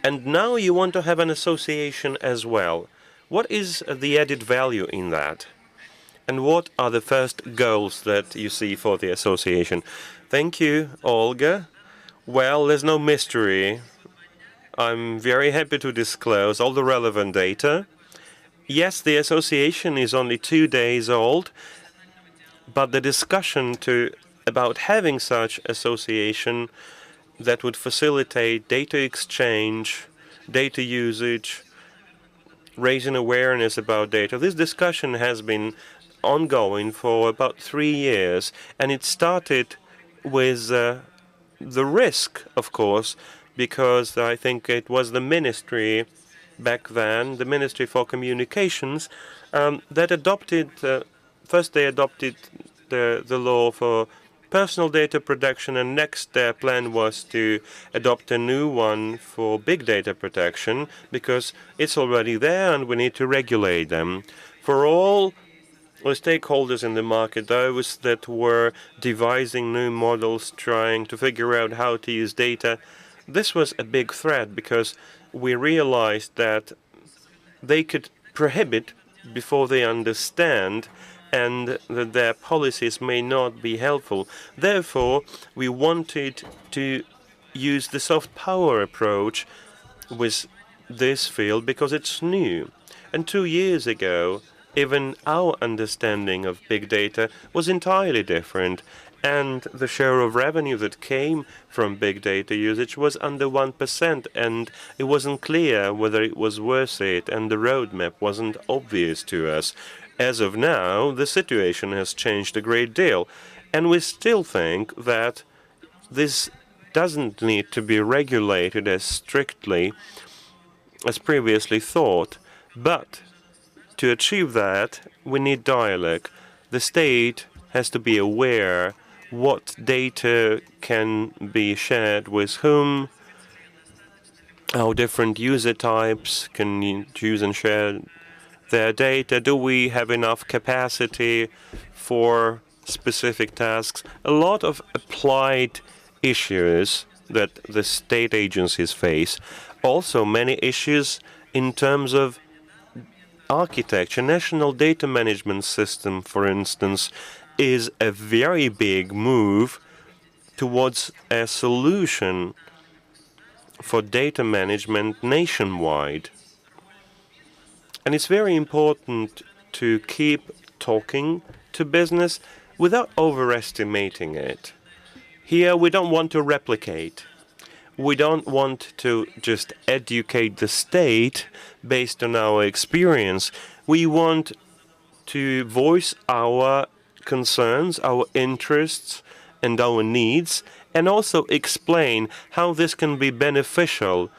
And now you want to have an association as well. What is the added value in that? And what are the first goals that you see for the association? Thank you, Olga. Well, there's no mystery. I'm very happy to disclose all the relevant data. Yes, the association is only 2 days old, but the discussion about having such association that would facilitate data exchange, data usage, raising awareness about data. This discussion has been ongoing for about 3 years, and it started with the risk, of course, because I think it was the ministry back then, the Ministry for Communications, that adopted, first they adopted the law for personal data protection, and next their plan was to adopt a new one for big data protection, because it's already there and we need to regulate them. For all the stakeholders in the market, those that were devising new models, trying to figure out how to use data, this was a big threat because we realized that they could prohibit before they understand and that their policies may not be helpful. Therefore, we wanted to use the soft power approach with this field because it's new. And 2 years ago, even our understanding of big data was entirely different, and the share of revenue that came from big data usage was under 1%, and it wasn't clear whether it was worth it, and the roadmap wasn't obvious to us. As of now, the situation has changed a great deal, and we still think that this doesn't need to be regulated as strictly as previously thought, but to achieve that, we need dialogue. The state has to be aware what data can be shared with whom, how different user types can use and share their data. Do we have enough capacity for specific tasks? A lot of applied issues that the state agencies face. Also, many issues in terms of architecture. National data management system, for instance, is a very big move towards a solution for data management nationwide. And it's very important to keep talking to business without overestimating it. Here, we don't want to replicate. We don't want to just educate the state based on our experience. We want to voice our concerns, our interests, and our needs, and also explain how this can be beneficial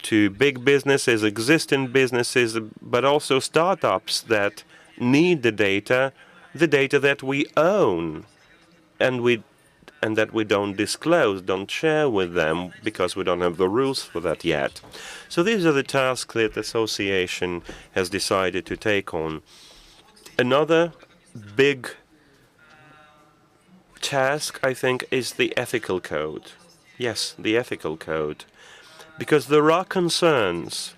to big businesses, existing businesses, but also startups that need the data that we own, and that we don't disclose, don't share with them, because we don't have the rules for that yet. So these are the tasks that the association has decided to take on. Another big task, I think, is the ethical code. Yes, the ethical code. Because there are concerns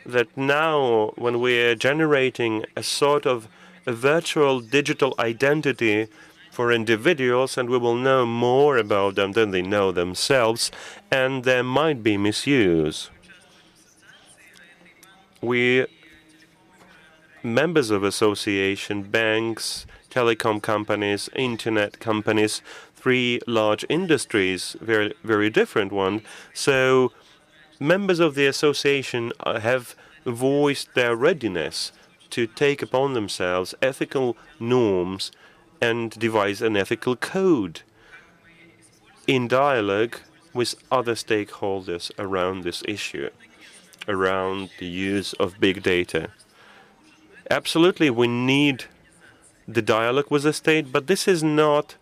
that now, when we're generating a sort of a virtual digital identity for individuals, and we will know more about them than they know themselves, and there might be misuse. We, members of association, banks, telecom companies, internet companies, three large industries, very, very different ones. So members of the association have voiced their readiness to take upon themselves ethical norms and devise an ethical code in dialogue with other stakeholders around this issue, around the use of big data. Absolutely, we need the dialogue with the state, but this is not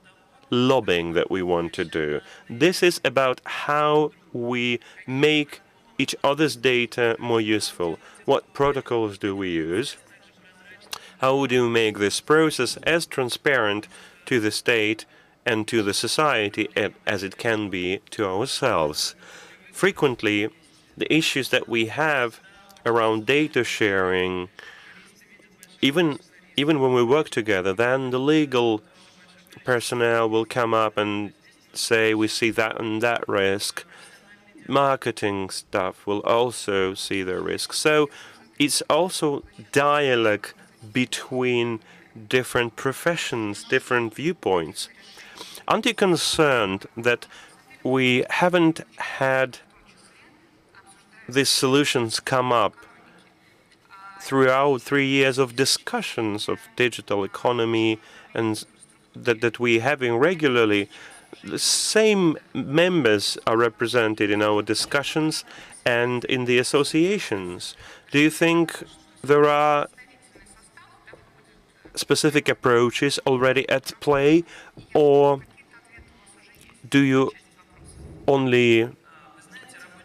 lobbying that we want to do. This is about how we make each other's data more useful. What protocols do we use? How do we make this process as transparent to the state and to the society as it can be to ourselves? Frequently, the issues that we have around data sharing, even when we work together, then the legal personnel will come up and say we see that and that risk. Marketing staff will also see the risk. So it's also dialogue between different professions, different viewpoints. Aren't you concerned that we haven't had these solutions come up throughout 3 years of discussions of digital economy and that we're having regularly? The same members are represented in our discussions and in the associations. Do you think there are specific approaches already at play, or do you only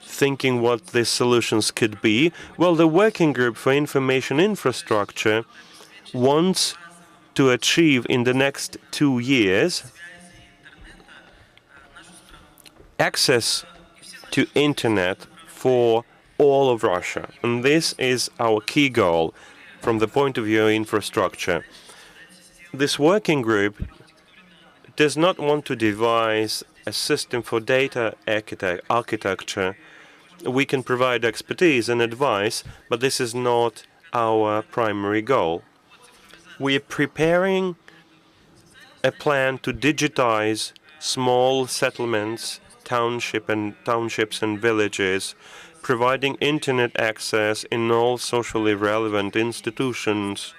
thinking what the solutions could be? Well, the Working Group for Information Infrastructure wants to achieve in the next 2 years access to internet for all of Russia. And this is our key goal from the point of view of infrastructure. This working group does not want to devise a system for data architecture. We can provide expertise and advice, but this is not our primary goal. We are preparing a plan to digitize small settlements, townships and villages, providing internet access in all socially relevant institutions.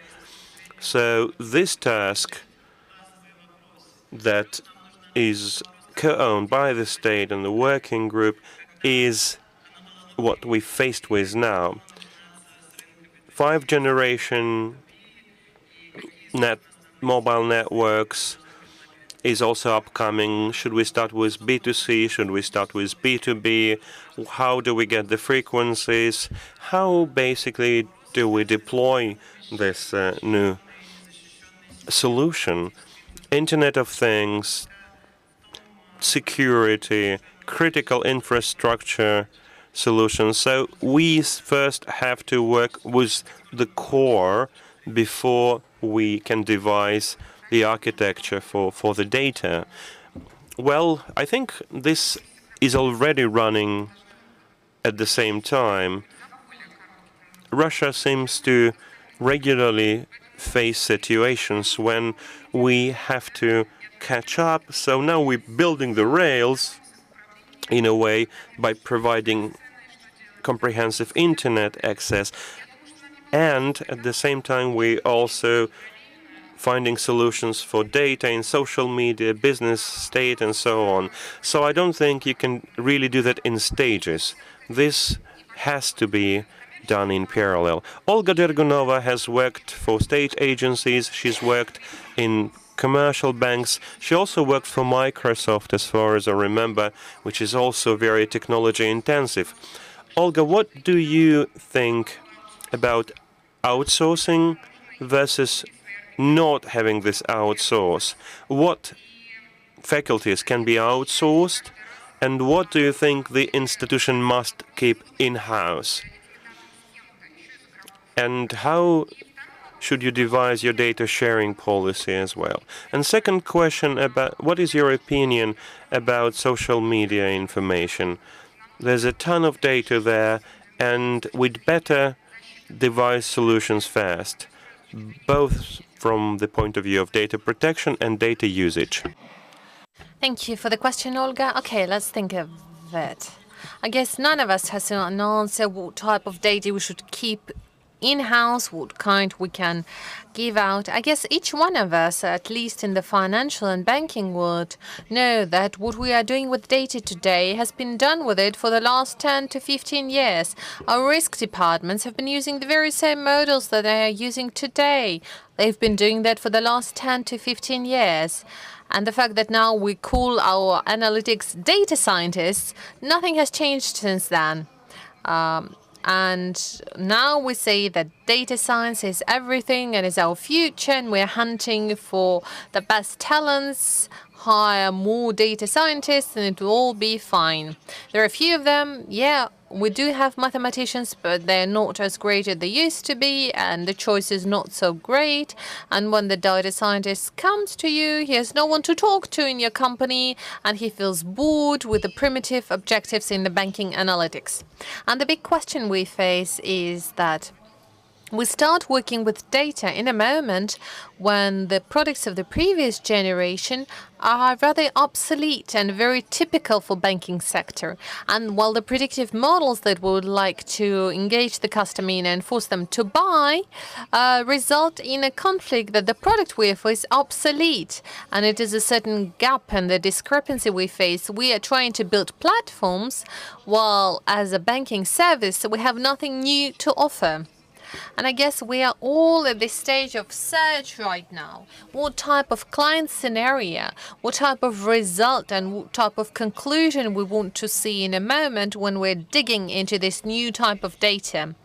So this task that is co-owned by the state and the working group is what we're faced with now. 5G mobile networks is also upcoming. Should we start with B2C? Should we start with B2B? How do we get the frequencies? How basically do we deploy this new solution? Internet of Things, security, critical infrastructure solutions. So we first have to work with the core before we can devise the architecture for the data. Well, I think this is already running at the same time. Russia seems to regularly face situations when we have to catch up. So now we're building the rails in a way by providing comprehensive internet access. And at the same time, we also finding solutions for data in social media, business, state, and so on. So I don't think you can really do that in stages. This has to be done in parallel. Olga Dergunova has worked for state agencies. She's worked in commercial banks. She also worked for Microsoft, as far as I remember, which is also very technology intensive. Olga, what do you think about outsourcing versus not having this outsource? What faculties can be outsourced, and what do you think the institution must keep in-house? And how should you devise your data sharing policy as well? And second question, about what is your opinion about social media information? There's a ton of data there, and we'd better devise solutions fast, both from the point of view of data protection and data usage. Thank you for the question, Olga. Okay, let's think of it. I guess none of us has an answer what type of data we should keep in-house, what kind we can give out. I guess each one of us, at least in the financial and banking world, know that what we are doing with data today has been done with it for the last 10 to 15 years. Our risk departments have been using the very same models that they are using today. They've been doing that for the last 10 to 15 years. And the fact that now we call our analytics data scientists, nothing has changed since then. And now we say that data science is everything and is our future, and we're hunting for the best talents, hire more data scientists and it will all be fine. There are a few of them, yeah. We do have mathematicians, but they're not as great as they used to be, and the choice is not so great. And when the data scientist comes to you, he has no one to talk to in your company, and he feels bored with the primitive objectives in the banking analytics. And the big question we face is that we start working with data in a moment when the products of the previous generation are rather obsolete and very typical for banking sector. And while the predictive models that we would like to engage the customer in and force them to buy result in a conflict that the product we offer is obsolete. And it is a certain gap and the discrepancy we face. We are trying to build platforms while as a banking service we have nothing new to offer. And I guess we are all at this stage of search right now. What type of client scenario, what type of result and what type of conclusion we want to see in a moment when we're digging into this new type of data.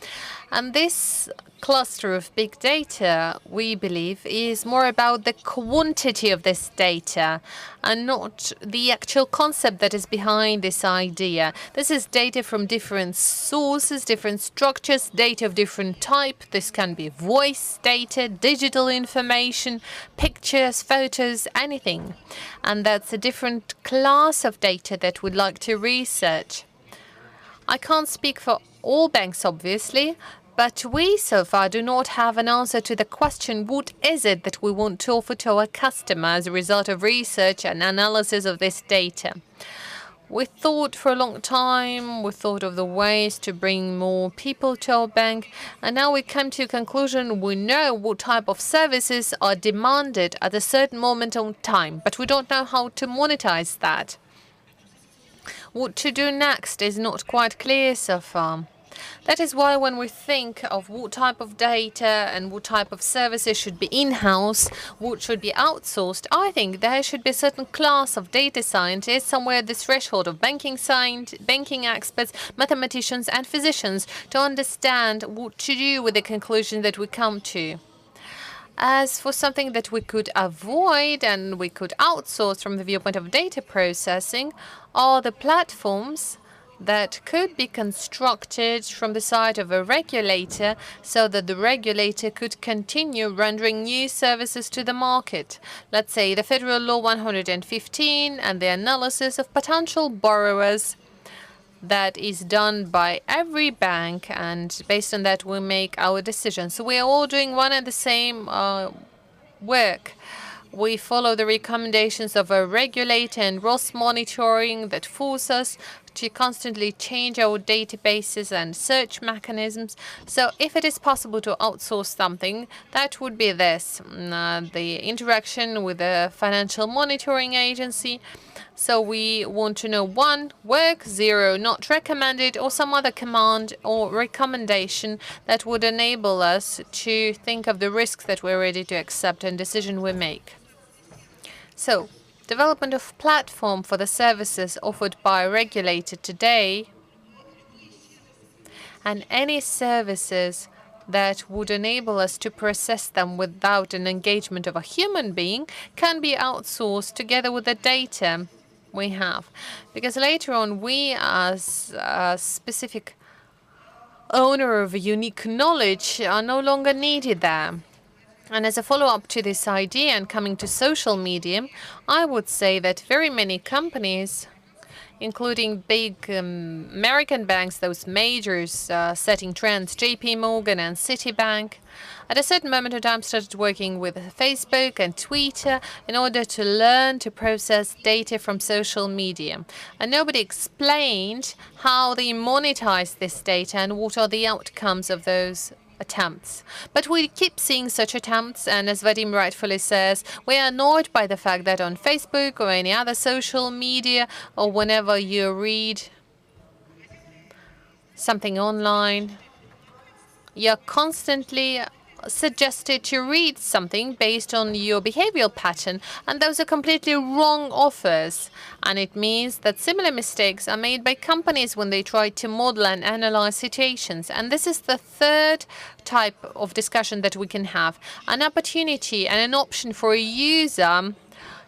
And this cluster of big data, we believe, is more about the quantity of this data and not the actual concept that is behind this idea. This is data from different sources, different structures, data of different type. This can be voice data, digital information, pictures, photos, anything. And that's a different class of data that we'd like to research. I can't speak for all banks, obviously, but we so far do not have an answer to the question, what is it that we want to offer to our customer as a result of research and analysis of this data? We thought for a long time, we thought of the ways to bring more people to our bank, and now we come to a conclusion. We know what type of services are demanded at a certain moment in time, but we don't know how to monetize that. What to do next is not quite clear so far. That is why when we think of what type of data and what type of services should be in-house, what should be outsourced, I think there should be a certain class of data scientists somewhere at the threshold of banking experts, mathematicians and physicians to understand what to do with the conclusion that we come to. As for something that we could avoid and we could outsource from the viewpoint of data processing, are the platforms that could be constructed from the side of a regulator so that the regulator could continue rendering new services to the market. Let's say the Federal Law 115 and the analysis of potential borrowers that is done by every bank, and based on that we make our decisions. So we are all doing one and the same work. We follow the recommendations of a regulator and ROS monitoring that force us to constantly change our databases and search mechanisms. So if it is possible to outsource something, that would be this, the interaction with a financial monitoring agency. So we want to know 1, work, 0, not recommended, or some other command or recommendation that would enable us to think of the risks that we're ready to accept and decision we make. So, development of platform for the services offered by a regulator today, and any services that would enable us to process them without an engagement of a human being can be outsourced together with the data we have. Because later on, we as a specific owner of a unique knowledge are no longer needed there. And as a follow-up to this idea and coming to social media, I would say that very many companies, including big American banks, those majors setting trends, JP Morgan and Citibank, at a certain moment in time started working with Facebook and Twitter in order to learn to process data from social media. And nobody explained how they monetize this data and what are the outcomes of those attempts. But we keep seeing such attempts, and as Vadim rightfully says, we are annoyed by the fact that on Facebook or any other social media, or whenever you read something online, you're constantly suggested to read something based on your behavioral pattern, and those are completely wrong offers. And it means that similar mistakes are made by companies when they try to model and analyze situations. And this is the third type of discussion that we can have, an opportunity and an option for a user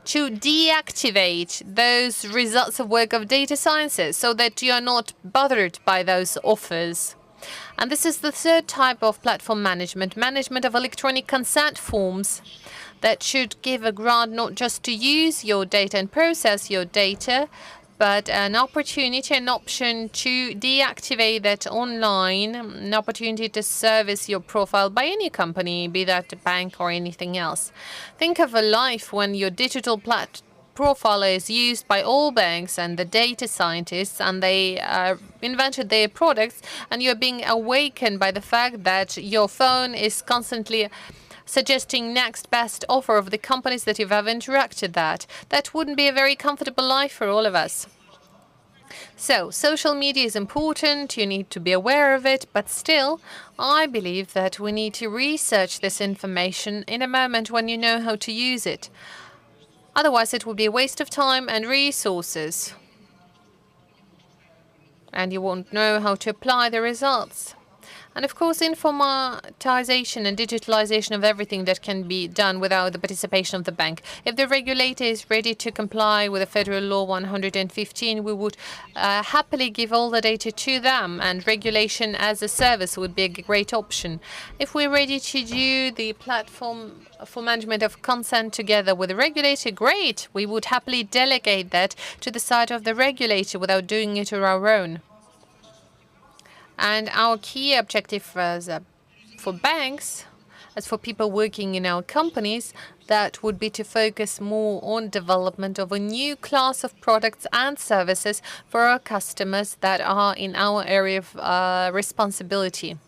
to deactivate those results of work of data sciences so that you are not bothered by those offers. And this is the third type of platform management, management of electronic consent forms that should give a grant not just to use your data and process your data, but an opportunity, an option to deactivate that online, an opportunity to service your profile by any company, be that a bank or anything else. Think of a life when your digital profile is used by all banks and the data scientists, and they invented their products, and you're being awakened by the fact that your phone is constantly suggesting next best offer of the companies that you've ever interacted that. That wouldn't be a very comfortable life for all of us. So, social media is important, you need to be aware of it, but still, I believe that we need to research this information in a moment when you know how to use it. Otherwise, it will be a waste of time and resources, and you won't know how to apply the results. And of course, informatization and digitalization of everything that can be done without the participation of the bank. If the regulator is ready to comply with the Federal Law 115, we would happily give all the data to them, and regulation as a service would be a great option. If we're ready to do the platform for management of consent together with the regulator, great. We would happily delegate that to the side of the regulator without doing it on our own. And our key objective for banks, as for people working in our companies, that would be to focus more on development of a new class of products and services for our customers that are in our area of responsibility.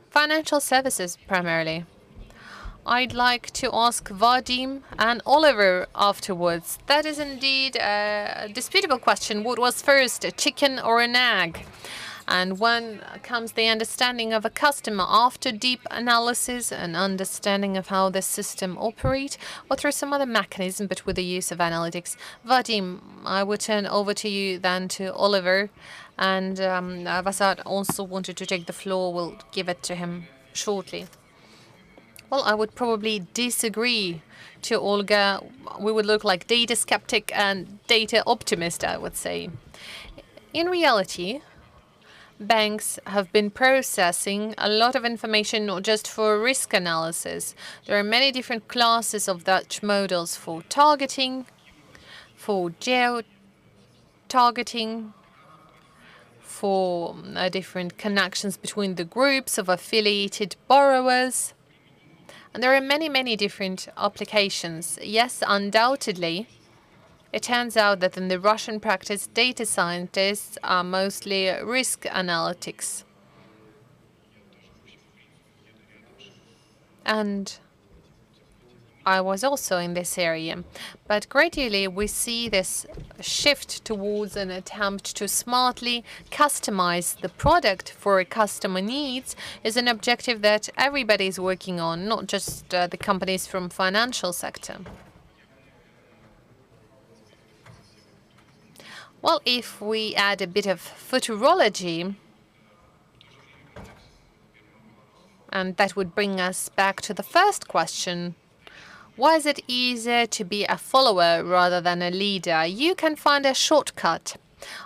Financial services, primarily. I'd like to ask Vadim and Oliver afterwards. That is indeed a disputable question. What was first, a chicken or an egg? And when comes the understanding of a customer after deep analysis and understanding of how the system operates, or through some other mechanism, but with the use of analytics. Vadim, I will turn over to you then to Oliver. And Vasad also wanted to take the floor. We'll give it to him shortly. Well, I would probably disagree to Olga. We would look like data skeptic and data optimist, I would say. In reality, banks have been processing a lot of information, not just for risk analysis. There are many different classes of Dutch models for targeting, for geo-targeting, for different connections between the groups of affiliated borrowers. And there are many, many different applications. Yes, undoubtedly, it turns out that in the Russian practice, data scientists are mostly risk analytics. And I was also in this area. But gradually, we see this shift towards an attempt to smartly customize the product for a customer needs is an objective that everybody is working on, not just the companies from financial sector. Well, if we add a bit of futurology, and that would bring us back to the first question, why is it easier to be a follower rather than a leader? You can find a shortcut.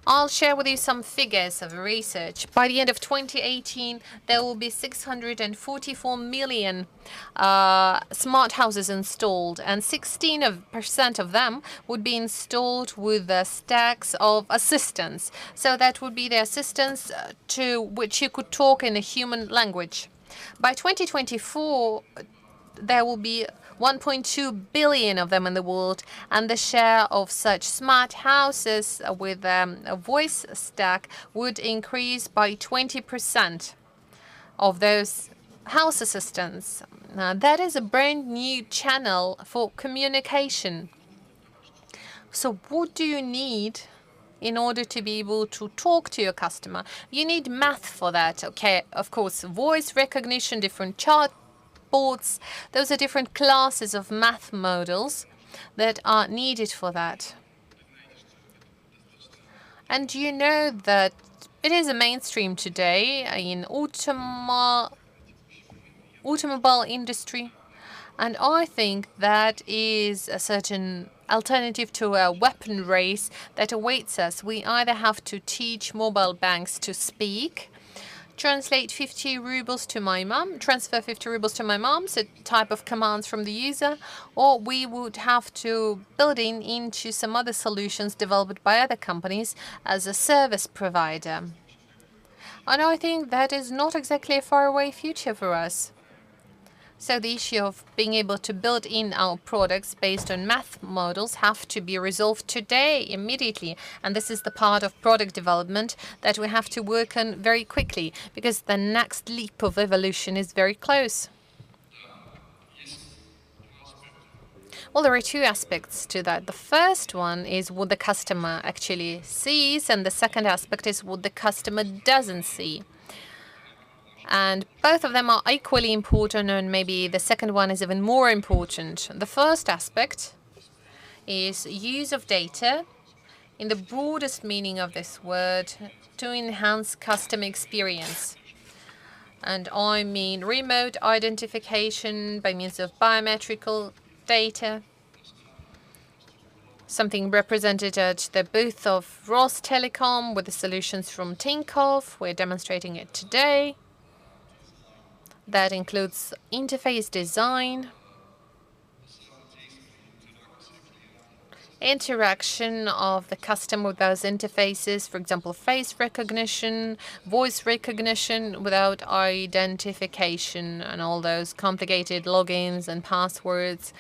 I'll share with you some figures of research. By the end of 2018, there will be 644 million smart houses installed, and 16% of them would be installed with stacks of assistants. So that would be the assistants to which you could talk in a human language. By 2024, there will be 1.2 billion of them in the world, and the share of such smart houses with a voice stack would increase by 20% of those house assistants. Now, that is a brand new channel for communication. So what do you need in order to be able to talk to your customer? You need math for that. Okay, of course, voice recognition, different chart boards. Those are different classes of math models that are needed for that. And you know that it is a mainstream today in automobile industry. And I think that is a certain alternative to a weapon race that awaits us. We either have to teach mobile banks to speak, translate 50 rubles to my mom, transfer 50 rubles to my mom's, a type of commands from the user, or we would have to build into some other solutions developed by other companies as a service provider. And I think that is not exactly a faraway future for us. So the issue of being able to build in our products based on math models have to be resolved today, immediately. And this is the part of product development that we have to work on very quickly, because the next leap of evolution is very close. Well, there are two aspects to that. The first one is what the customer actually sees, and the second aspect is what the customer doesn't see. And both of them are equally important, and maybe the second one is even more important. The first aspect is use of data in the broadest meaning of this word to enhance customer experience. And I mean remote identification by means of biometrical data, something represented at the booth of Rostelecom with the solutions from Tinkoff. We're demonstrating it today. That includes interface design, interaction of the customer with those interfaces, for example, face recognition, voice recognition without identification, and all those complicated logins and passwords,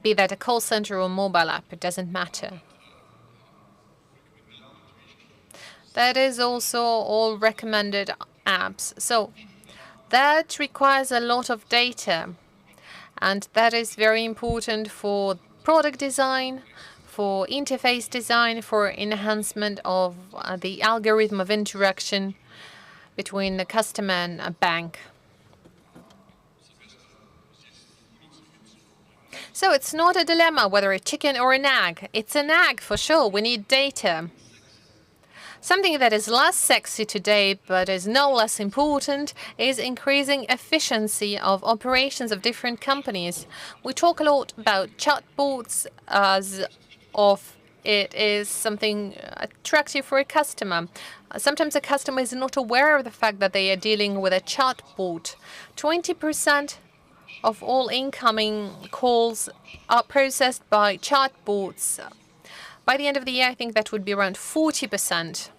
be that a call center or mobile app, it doesn't matter. That is also all recommended apps. So that requires a lot of data, and that is very important for product design, for interface design, for enhancement of the algorithm of interaction between the customer and a bank. So it's not a dilemma whether a chicken or an egg. It's an egg for sure. We need data. Something that is less sexy today, but is no less important, is increasing efficiency of operations of different companies. We talk a lot about chatbots as of it is something attractive for a customer. Sometimes a customer is not aware of the fact that they are dealing with a chatbot. 20% of all incoming calls are processed by chatbots. By the end of the year, I think that would be around 40%.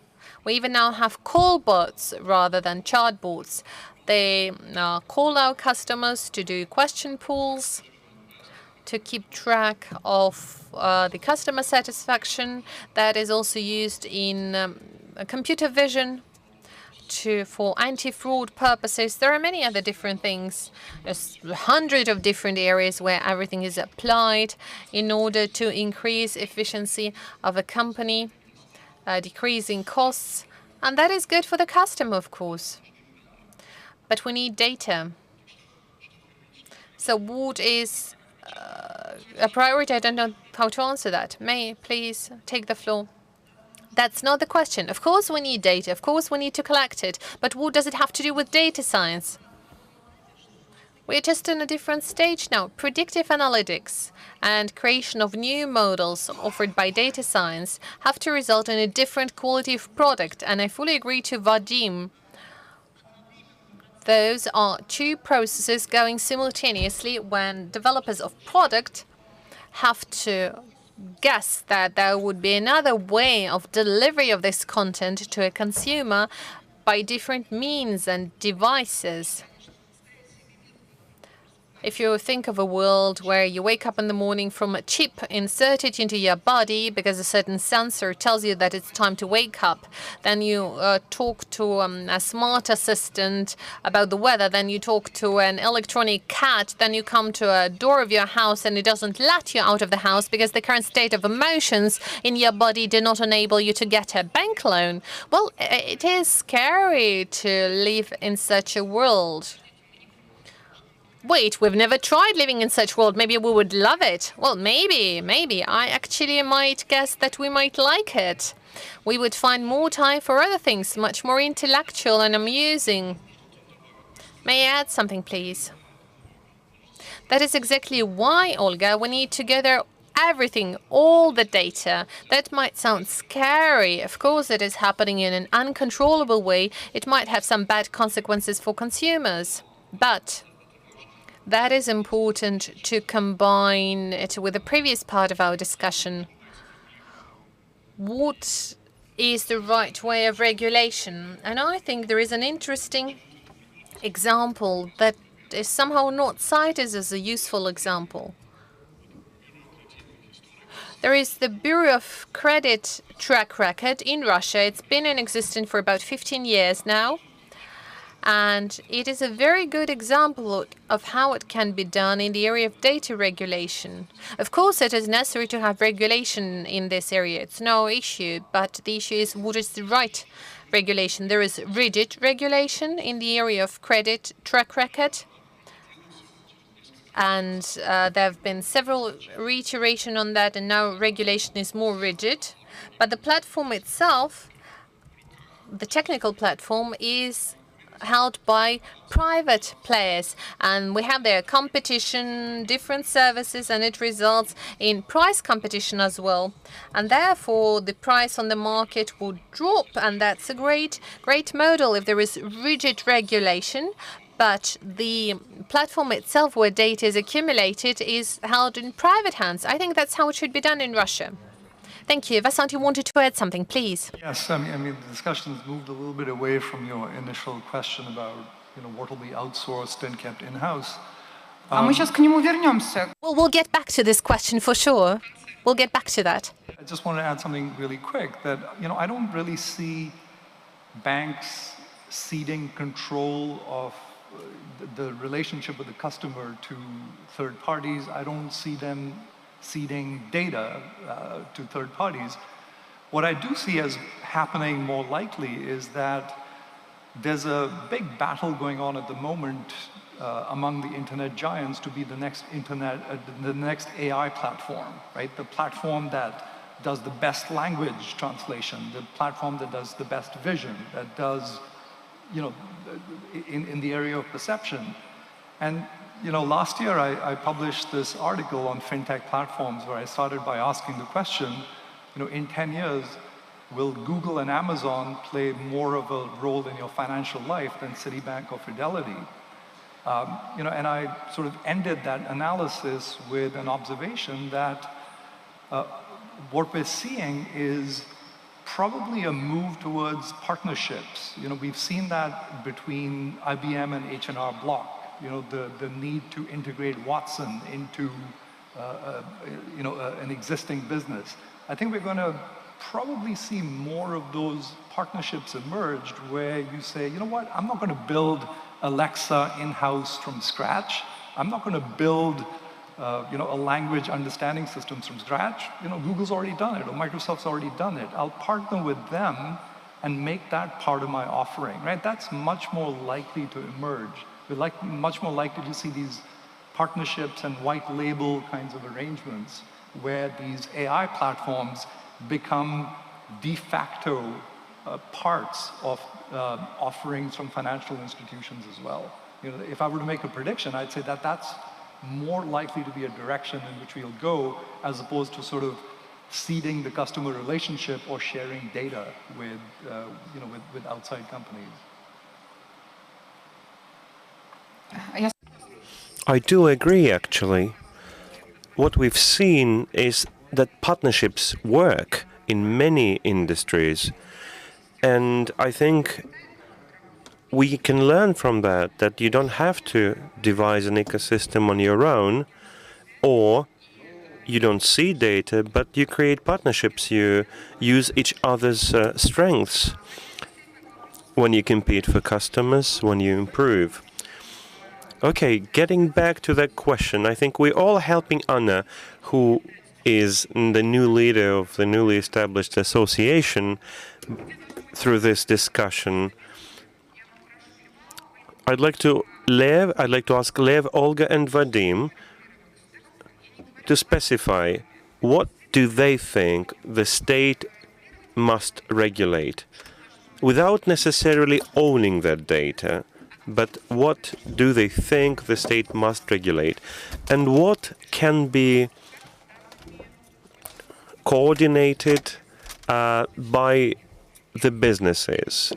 We even now have call bots rather than chatbots. They call our customers to do question pools, to keep track of the customer satisfaction. That is also used in computer vision for anti-fraud purposes. There are many other different things. There's 100 of different areas where everything is applied in order to increase efficiency of a company, decreasing costs, and that is good for the customer, of course. But we need data. So what is a priority? I don't know how to answer that. May I please take the floor? That's not the question. Of course we need data. Of course we need to collect it. But what does it have to do with data science? We're just in a different stage now. Predictive analytics and creation of new models offered by data science have to result in a different quality of product. And I fully agree to Vadim. Those are two processes going simultaneously when developers of product have to guess that there would be another way of delivery of this content to a consumer by different means and devices. If you think of a world where you wake up in the morning from a chip inserted into your body because a certain sensor tells you that it's time to wake up, then you talk to a smart assistant about the weather, then you talk to an electronic cat, then you come to a door of your house and it doesn't let you out of the house because the current state of emotions in your body do not enable you to get a bank loan. Well, it is scary to live in such a world. Wait, we've never tried living in such a world. Maybe we would love it. Well, maybe. I actually might guess that we might like it. We would find more time for other things, much more intellectual and amusing. May I add something, please? That is exactly why, Olga, we need to gather everything, all the data. That might sound scary. Of course, it is happening in an uncontrollable way. It might have some bad consequences for consumers. But that is important to combine it with the previous part of our discussion. What is the right way of regulation? And I think there is an interesting example that is somehow not cited as a useful example. There is the Bureau of Credit track record in Russia. It's been in existence for about 15 years now. And it is a very good example of how it can be done in the area of data regulation. Of course, it is necessary to have regulation in this area. It's no issue, but the issue is what is the right regulation. There is rigid regulation in the area of credit track record. And there have been several reiterations on that, and now regulation is more rigid. But the platform itself, the technical platform, is held by private players, and we have their competition, different services, and it results in price competition as well. And therefore, the price on the market would drop, and that's a great model if there is rigid regulation. But the platform itself, where data is accumulated, is held in private hands. I think that's how it should be done in Russia. Thank you. Vasant, you wanted to add something, please. Yes, I mean, the discussion has moved a little bit away from your initial question about, what will be outsourced and kept in-house. Мы сейчас к нему вернемся. Well, we'll get back to this question for sure. We'll get back to that. I just want to add something really quick that, I don't really see banks ceding control of the relationship with the customer to third parties. I don't see them ceding data to third parties. What I do see as happening more likely is that there's a big battle going on at the moment among the internet giants to be the next the next AI platform, right? The platform that does the best language translation, the platform that does the best vision, that does, in the area of perception. And last year I published this article on fintech platforms where I started by asking the question, in 10 years, will Google and Amazon play more of a role in your financial life than Citibank or Fidelity? And I sort of ended that analysis with an observation that what we're seeing is probably a move towards partnerships. We've seen that between IBM and H&R Block. The need to integrate Watson into, an existing business. I think we're going to probably see more of those partnerships emerged where you say, what, I'm not going to build Alexa in-house from scratch. I'm not going to build, a language understanding system from scratch. Google's already done it, or Microsoft's already done it. I'll partner with them and make that part of my offering, right? That's much more likely to emerge. We're much more likely to see these partnerships and white label kinds of arrangements where these AI platforms become de facto parts of offerings from financial institutions as well. If I were to make a prediction, I'd say that that's more likely to be a direction in which we'll go, as opposed to sort of ceding the customer relationship or sharing data with, with outside companies. I do agree, actually. What we've seen is that partnerships work in many industries. And I think we can learn from that you don't have to devise an ecosystem on your own, or you don't see data, but you create partnerships. You use each other's strengths when you compete for customers, when you improve. Okay, getting back to that question, I think we're all helping Anna, who is the new leader of the newly established association, through this discussion. I'd like to ask Lev, Olga, and Vadim to specify what do they think the state must regulate without necessarily owning that data, but what do they think the state must regulate, and what can be coordinated by the businesses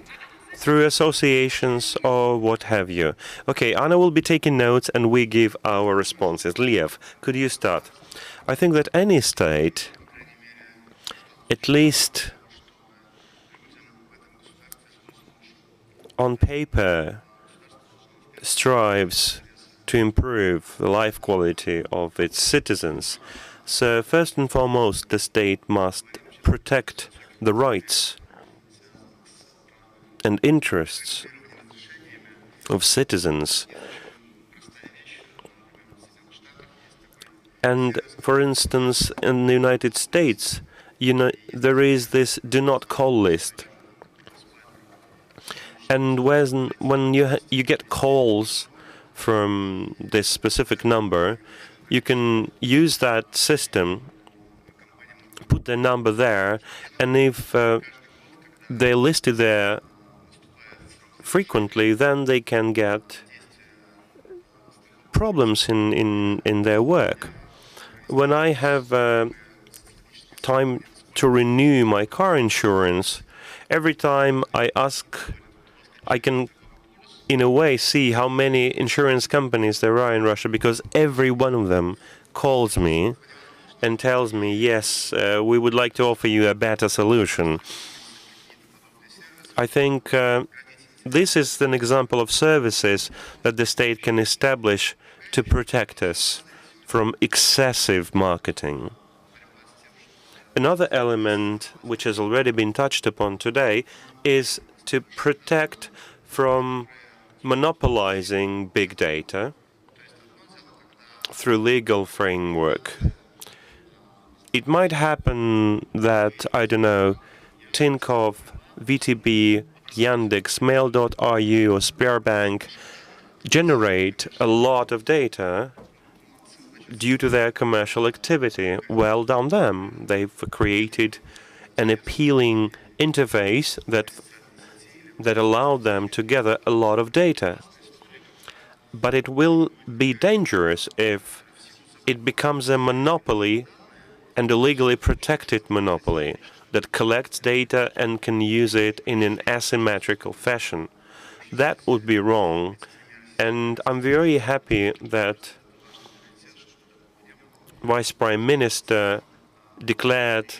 through associations or what have you. Okay, Anna will be taking notes and we give our responses. Liev, could you start? I think that any state, at least on paper, strives to improve the life quality of its citizens. So first and foremost, the state must protect the rights and interests of citizens. And for instance, in the United States, there is this do not call list. And when you get calls from this specific number, you can use that system, put the number there, and if they're listed there frequently, then they can get problems in their work. When I have time to renew my car insurance, every time I ask, I can in a way see how many insurance companies there are in Russia, because every one of them calls me and tells me, yes, we would like to offer you a better solution. I think this is an example of services that the state can establish to protect us from excessive marketing. Another element, which has already been touched upon today, is to protect from monopolizing big data through legal framework. It might happen that, I don't know, Tinkoff, VTB, Yandex, Mail.ru or Sberbank generate a lot of data due to their commercial activity. Well done them. They've created an appealing interface that allowed them to gather a lot of data. But it will be dangerous if it becomes a monopoly, and a legally protected monopoly that collects data and can use it in an asymmetrical fashion. That would be wrong, and I'm very happy that Vice Prime Minister declared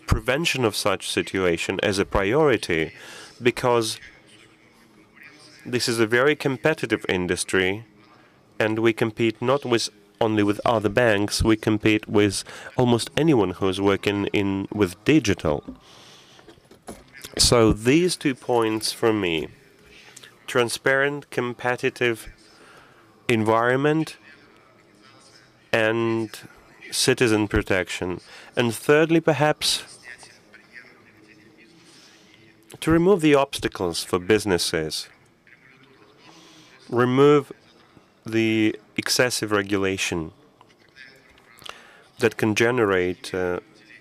prevention of such situation as a priority, because this is a very competitive industry, and we compete not only with other banks, we compete with almost anyone who's working with digital. So these 2 points from me: transparent, competitive environment and citizen protection. And thirdly, perhaps, to remove the obstacles for businesses, remove the excessive regulation that can generate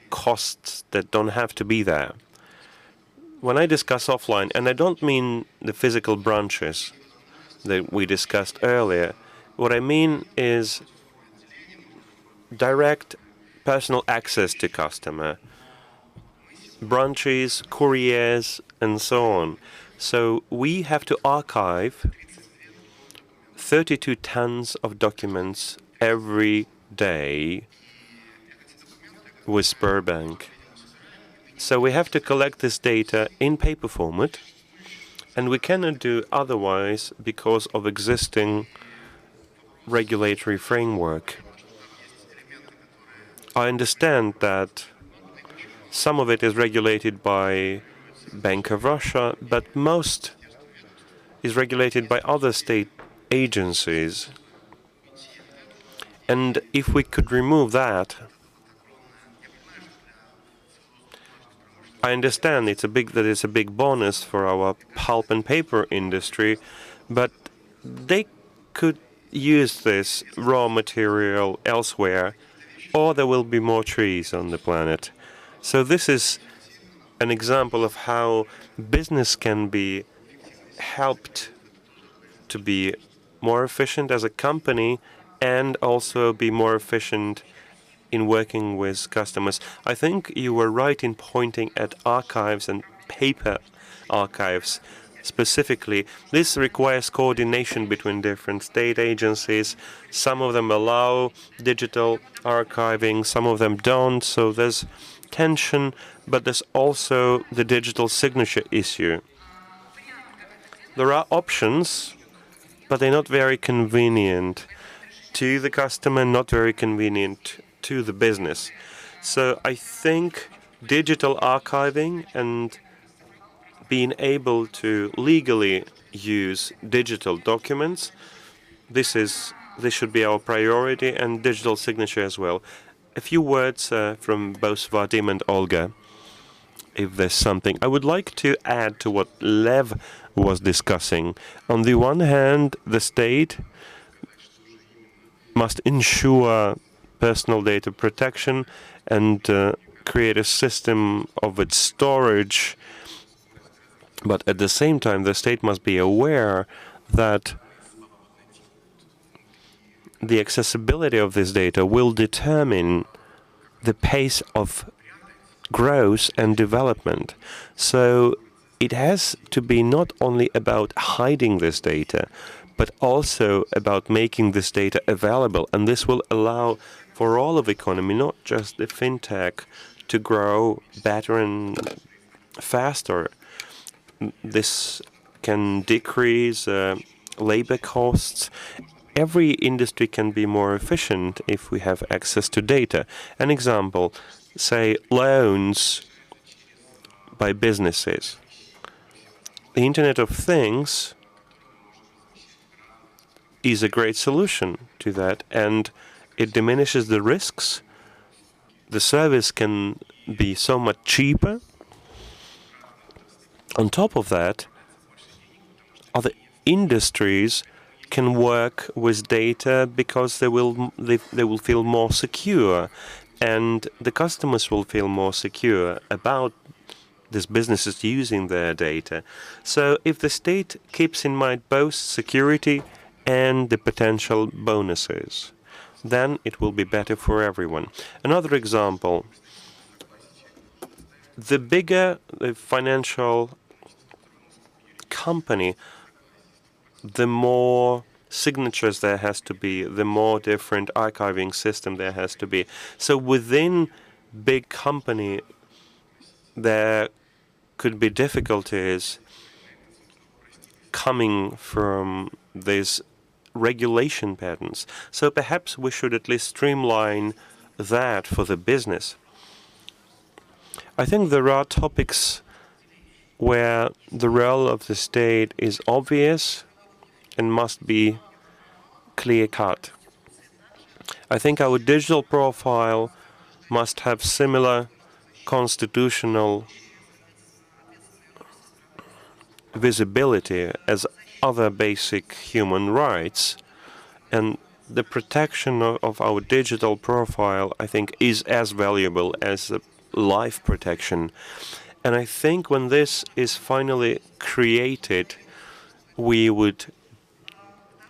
costs that don't have to be there. When I discuss offline, and I don't mean the physical branches that we discussed earlier, what I mean is direct personal access to customer, branches, couriers, and so on. So we have to archive 32 tons of documents every day with Sberbank. So we have to collect this data in paper format, and we cannot do otherwise because of existing regulatory framework. I understand that some of it is regulated by Bank of Russia, but most is regulated by other state agencies. And if we could remove that, I understand it's a big bonus for our pulp and paper industry, but they could use this raw material elsewhere, or there will be more trees on the planet. So this is an example of how business can be helped to be more efficient as a company and also be more efficient in working with customers. I think you were right in pointing at archives and paper archives specifically. This requires coordination between different state agencies. Some of them allow digital archiving, some of them don't, so there's tension, but there's also the digital signature issue. There are options, but they're not very convenient to the customer, not very convenient to the business. So I think digital archiving and being able to legally use digital documents, this should be our priority, and digital signature as well. A few words from both Vadim and Olga, if there's something. I would like to add to what Lev was discussing. On the one hand, the state must ensure personal data protection and create a system of its storage. But at the same time, the state must be aware that the accessibility of this data will determine the pace of growth and development. So it has to be not only about hiding this data, but also about making this data available. And this will allow for all of the economy, not just the fintech, to grow better and faster. This can decrease labor costs. Every industry can be more efficient if we have access to data. An example, say loans by businesses. The Internet of Things is a great solution to that, and it diminishes the risks. The service can be so much cheaper. On top of that, other industries can work with data because they will feel more secure, and the customers will feel more secure about these businesses using their data. So if the state keeps in mind both security and the potential bonuses, then it will be better for everyone. Another example, the bigger the financial company, the more signatures there has to be, the more different archiving system there has to be. So within big company, there could be difficulties coming from these regulation patterns. So perhaps we should at least streamline that for the business. I think there are topics where the role of the state is obvious and must be clear-cut. I think our digital profile must have similar constitutional visibility as other basic human rights, and the protection of our digital profile, I think, is as valuable as life protection. And I think when this is finally created, we would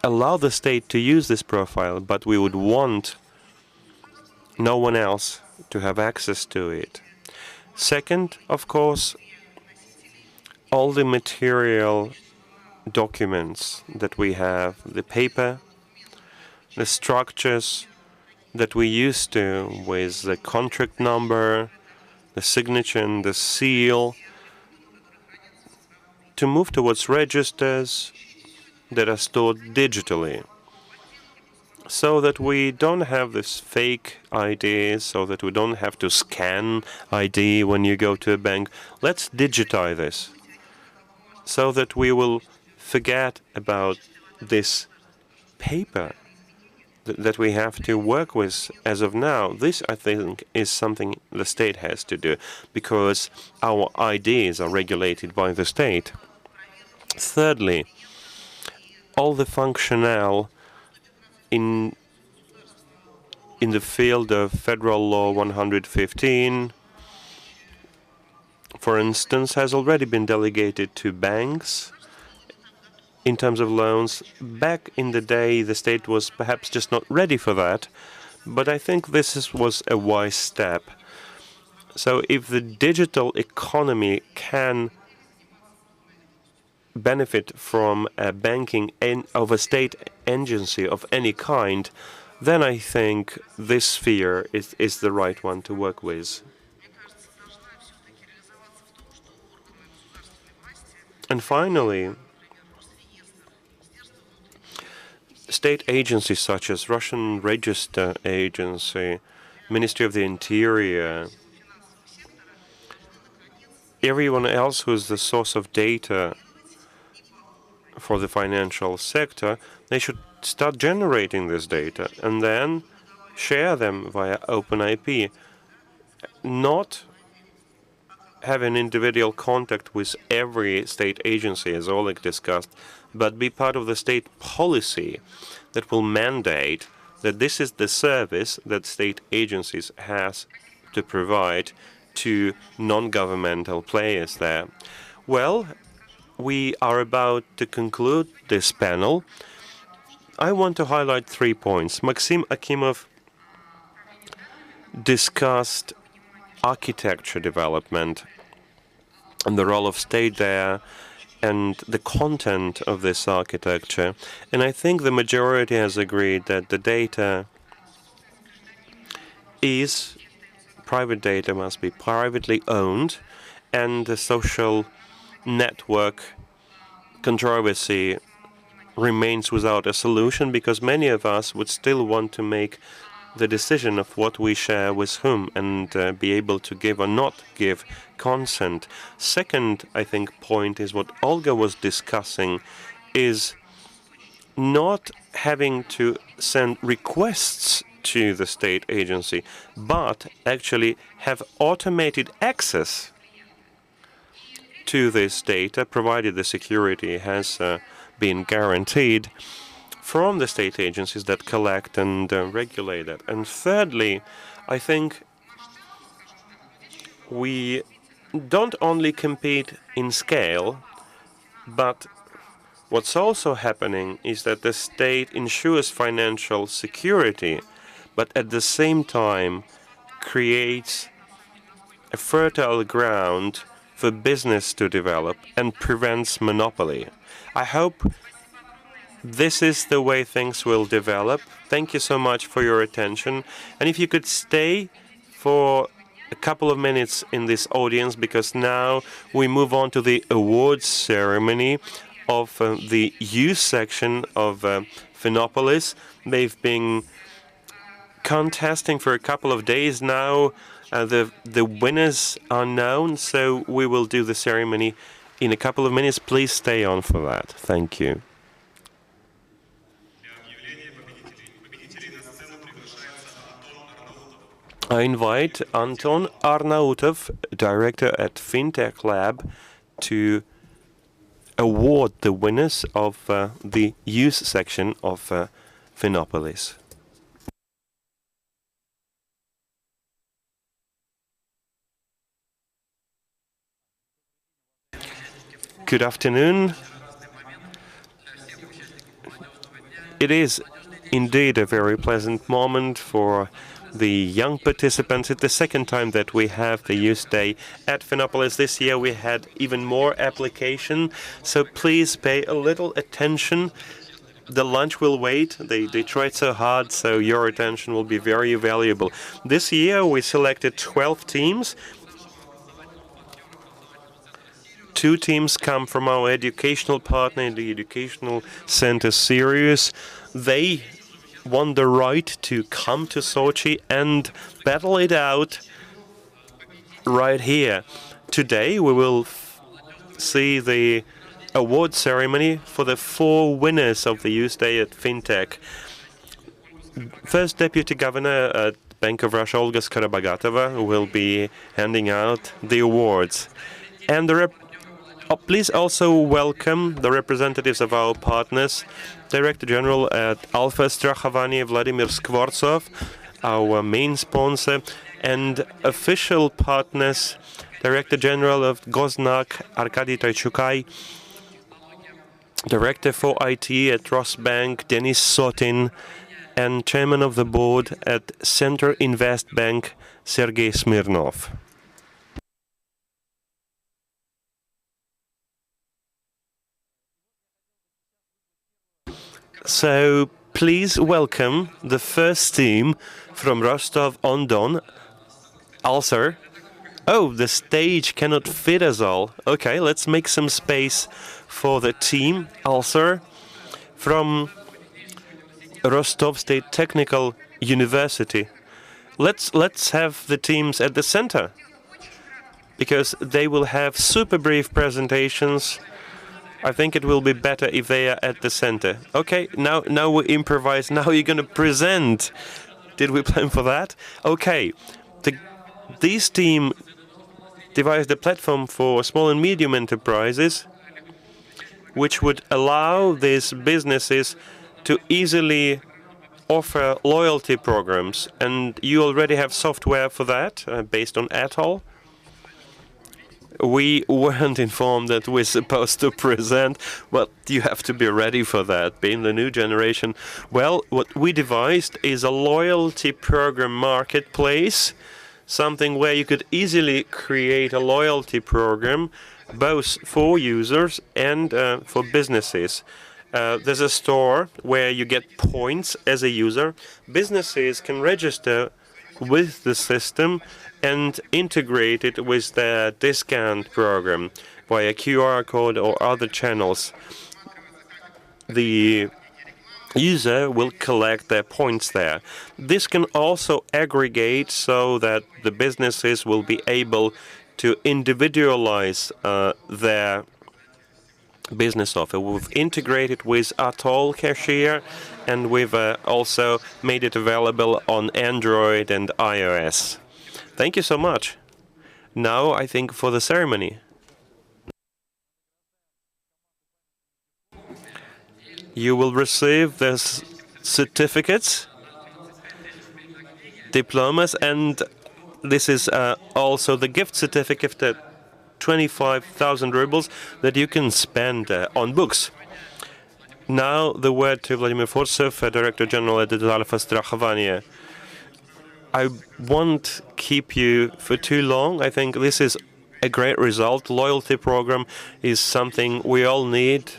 allow the state to use this profile, but we would want no one else to have access to it. Second, of course, all the material documents that we have, the paper, the structures that we used to with the contract number, the signature and the seal, to move towards registers that are stored digitally, so that we don't have this fake ID, so that we don't have to scan ID when you go to a bank. Let's digitize this, so that we will forget about this paper that we have to work with as of now. This, I think, is something the state has to do, because our IDs are regulated by the state. Thirdly, all the functionale in the field of Federal Law 115, for instance, has already been delegated to banks in terms of loans. Back in the day, the state was perhaps just not ready for that, but I think was a wise step. So if the digital economy can benefit from a banking of a state agency of any kind, then I think this sphere is the right one to work with. And finally, state agencies such as Russian Register Agency, Ministry of the Interior, everyone else who is the source of data for the financial sector, they should start generating this data and then share them via OpenIP, not have an individual contact with every state agency, as Oleg discussed, but be part of the state policy that will mandate that this is the service that state agencies has to provide to non-governmental players there. Well, we are about to conclude this panel. I want to highlight 3 points. Maxim Akimov discussed architecture development and the role of state there and the content of this architecture. And I think the majority has agreed that the data is private data, must be privately owned, and the social network controversy remains without a solution because many of us would still want to make the decision of what we share with whom and be able to give or not give consent. Second, I think, point is what Olga was discussing is not having to send requests to the state agency, but actually have automated access to this data, provided the security has been guaranteed from the state agencies that collect and regulate it. And thirdly, I think we don't only compete in scale, but what's also happening is that the state ensures financial security, but at the same time creates a fertile ground for business to develop and prevents monopoly. I hope this is the way things will develop. Thank you so much for your attention. And if you could stay for a couple of minutes in this audience, because now we move on to the awards ceremony of the youth section of Phenopolis. They've been contesting for a couple of days now. The winners are known, so we will do the ceremony in a couple of minutes. Please stay on for that. Thank you. I invite Anton Arnautov, director at FinTech Lab, to award the winners of the youth section of Phenopolis. Good afternoon. It is indeed a very pleasant moment for the young participants. It's the second time that we have the Youth Day at Phenopolis. This year we had even more application, so please pay a little attention. The lunch will wait. They tried so hard, so your attention will be very valuable. This year we selected 12 teams. 2 teams come from our educational partner in the Educational Center Sirius. They won the right to come to Sochi and battle it out right here. Today we will see the award ceremony for the 4 winners of the Youth Day at FinTech. First Deputy Governor at Bank of Russia, Olga Skorobogatova, will be handing out the awards. And please also welcome the representatives of our partners, Director General at Alpha Strachovanie Vladimir Skvortsov, our main sponsor, and official partners, Director General of Goznak Arkady Traichukai, Director for IT at Rosbank, Denis Sotin, and Chairman of the Board at Center Invest Bank, Sergei Smirnov. So please welcome the first team from Rostov-on-Don, Ulcer. Oh, the stage cannot fit us all. Okay, let's make some space for the team, Ulcer, from Rostov State Technical University. Let's have the teams at the center, because they will have super brief presentations. I think it will be better if they are at the center. Okay, now we improvise. Now you're going to present. Did we plan for that? Okay, this team devised a platform for small and medium enterprises, which would allow these businesses to easily offer loyalty programs. And you already have software for that, based on Atoll. We weren't informed that we're supposed to present, but you have to be ready for that, being the new generation. Well, what we devised is a loyalty program marketplace, something where you could easily create a loyalty program, both for users and for businesses. There's a store where you get points as a user. Businesses can register with the system and integrate it with their discount program via QR code or other channels. The user will collect their points there. This can also aggregate so that the businesses will be able to individualize their business offer. We've integrated with Atoll Cashier, and we've also made it available on Android and iOS. Thank you so much. Now, I think for the ceremony. You will receive the certificates, diplomas, and this is also the gift certificate at 25,000 rubles that you can spend on books. Now the word to Vladimir Fortsev, Director General at the Alpha Strachovania. I won't keep you for too long. I think this is a great result. Loyalty program is something we all need.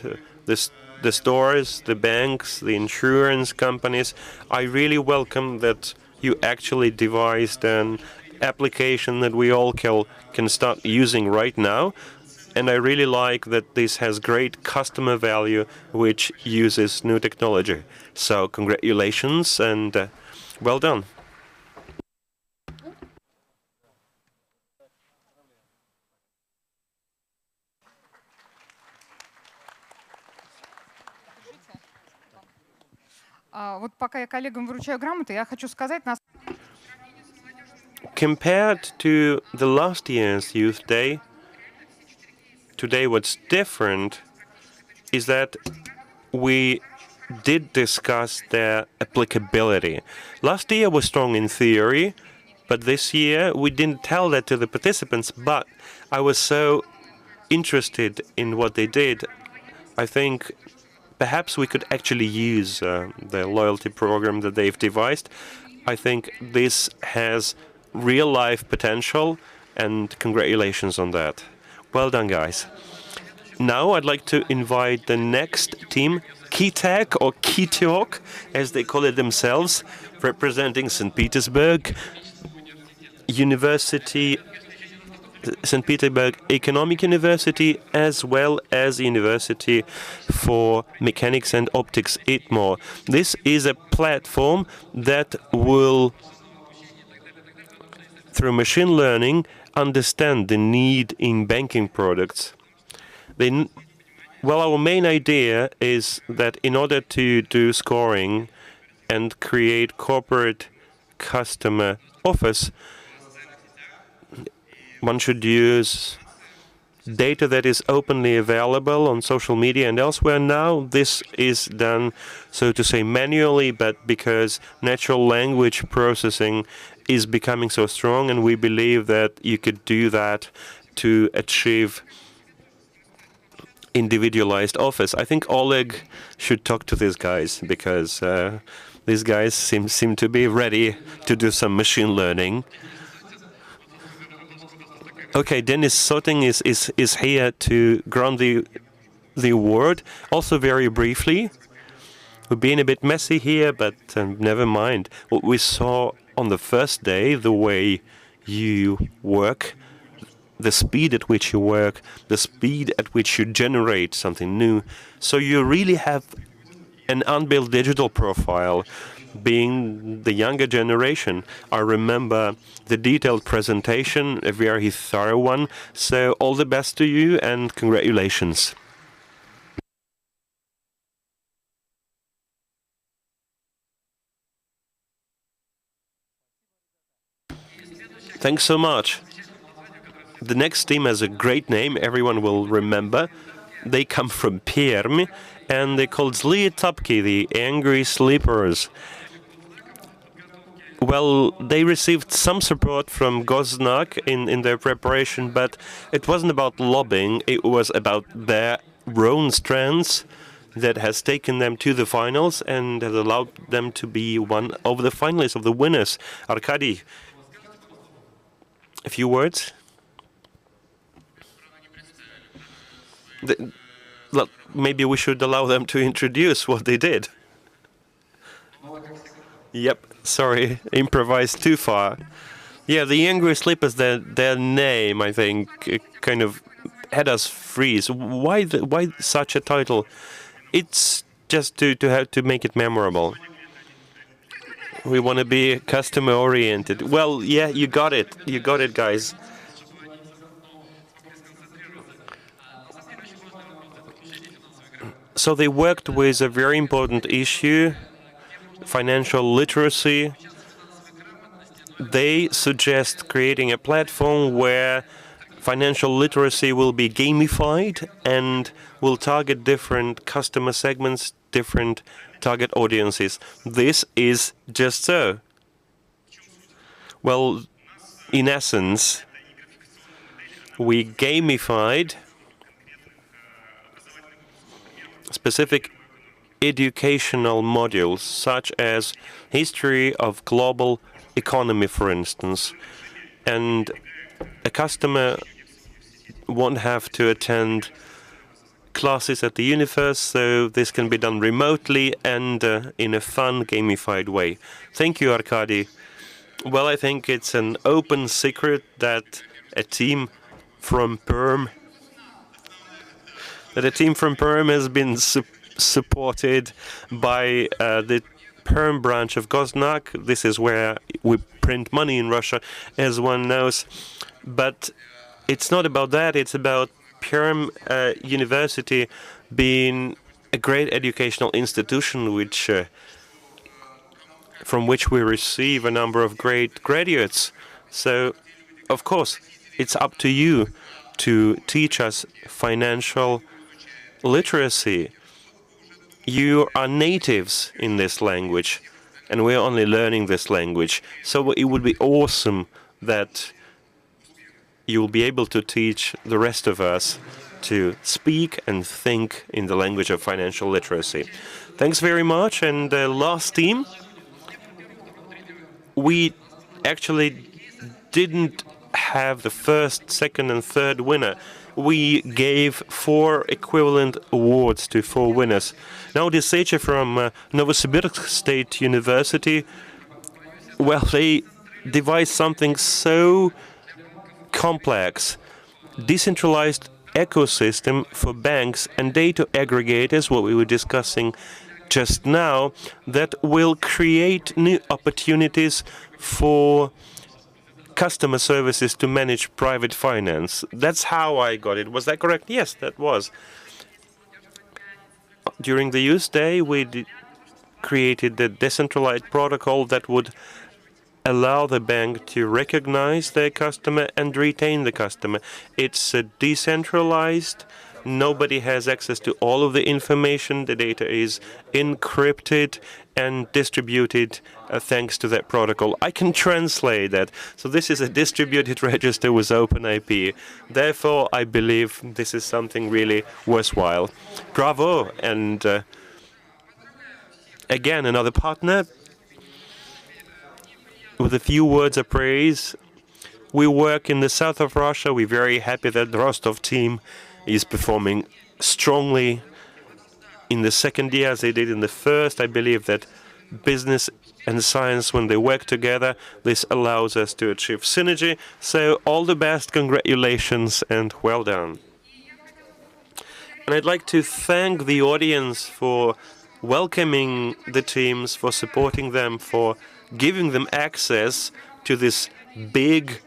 The stores, the banks, the insurance companies. I really welcome that you actually devised an application that we all can start using right now. And I really like that this has great customer value, which uses new technology. So congratulations and well done. Вот пока я коллегам вручаю грамоты, я хочу сказать, compared to the last year's Youth Day, today what's different is that we did discuss their applicability. Last year was strong in theory, but this year we didn't tell that to the participants, but I was so interested in what they did. I think perhaps we could actually use the loyalty program that they've devised. I think this has real-life potential, and congratulations on that. Well done, guys. Now I'd like to invite the next team, KITEK or KITEOK, as they call it themselves, representing St. Petersburg University, St. Petersburg Economic University, as well as University for Mechanics and Optics, ITMO. This is a platform that will, through machine learning, understand the need in banking products. Well, our main idea is that in order to do scoring and create corporate customer offers, one should use data that is openly available on social media and elsewhere. Now this is done, so to say, manually, but because natural language processing is becoming so strong, and we believe that you could do that to achieve individualized office. I think Oleg should talk to these guys because these guys seem to be ready to do some machine learning. Okay, Dennis Soting is here to grant the award. Also, very briefly, we're being a bit messy here, but never mind. What we saw on the first day, the way you work, the speed at which you work, the speed at which you generate something new. So you really have an unbuilt digital profile, being the younger generation. I remember the detailed presentation, a very thorough one. So all the best to you and congratulations. Thanks so much. The next team has a great name, everyone will remember. They come from Perm, and they're called Zlie Tapki, the Angry Sleepers. Well, they received some support from Goznak in their preparation, but it wasn't about lobbying, it was about their own strengths that has taken them to the finals and has allowed them to be one of the finalists, of the winners. Arkady, a few words? Maybe we should allow them to introduce what they did. Yep, sorry, improvised too far. Yeah, the Angry Sleepers, their name, I think, kind of had us freeze. Why such a title? It's just to have to make it memorable. We want to be customer oriented. Well, yeah, you got it. You got it, guys. So they worked with a very important issue, financial literacy. They suggest creating a platform where financial literacy will be gamified and will target different customer segments, different target audiences. This is just so. Well, in essence, we gamified specific educational modules, such as history of global economy, for instance. And a customer won't have to attend classes at the universe, so this can be done remotely and in a fun, gamified way. Thank you, Arkady. Well, I think it's an open secret that a team from Perm has been supported by the Perm branch of Goznak. This is where we print money in Russia, as one knows. But it's not about that. It's about Perm University being a great educational institution, from which we receive a number of great graduates. So, of course, it's up to you to teach us financial literacy. You are natives in this language, and we're only learning this language. So it would be awesome that you will be able to teach the rest of us to speak and think in the language of financial literacy. Thanks very much. And the last team, we actually didn't have the first, second, and third winner. We gave 4 equivalent awards to 4 winners. Now, the Secha from Novosibirsk State University, well, they devised something so complex, decentralized ecosystem for banks and data aggregators, what we were discussing just now, that will create new opportunities for customer services to manage private finance. That's how I got it. Was that correct? Yes, that was. During the use day, we created the decentralized protocol that would allow the bank to recognize their customer and retain the customer. It's decentralized, Nobody has access to all of the information. The data is encrypted and distributed thanks to that protocol. I can translate that. So this is a distributed register with OpenIP. Therefore, I believe this is something really worthwhile. Bravo! And again, another partner with a few words of praise. We work in the south of Russia. We're very happy that the Rostov team is performing strongly in the second year as they did in the first. I believe that business and science, when they work together, this allows us to achieve synergy. So all the best, congratulations, and well done. And I'd like to thank the audience for welcoming the teams, for supporting them, for giving them access to this big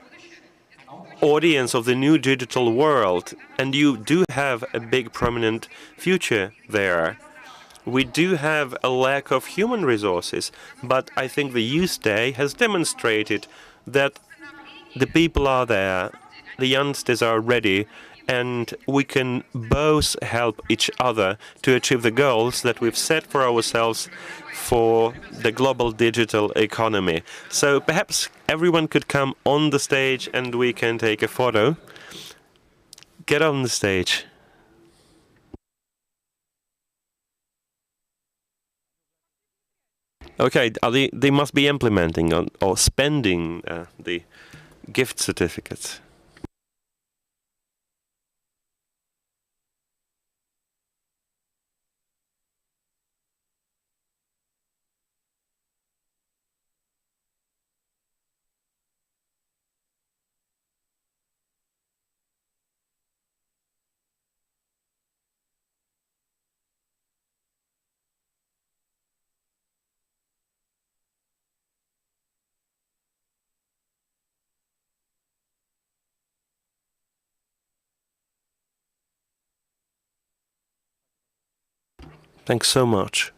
audience of the new digital world. And you do have a big prominent future there. We do have a lack of human resources, but I think the Youth Day has demonstrated that the people are there, the youngsters are ready, and we can both help each other to achieve the goals that we've set for ourselves for the global digital economy. So perhaps everyone could come on the stage and we can take a photo. Get on the stage. Okay, they must be implementing on, or spending the gift certificates. Thanks so much.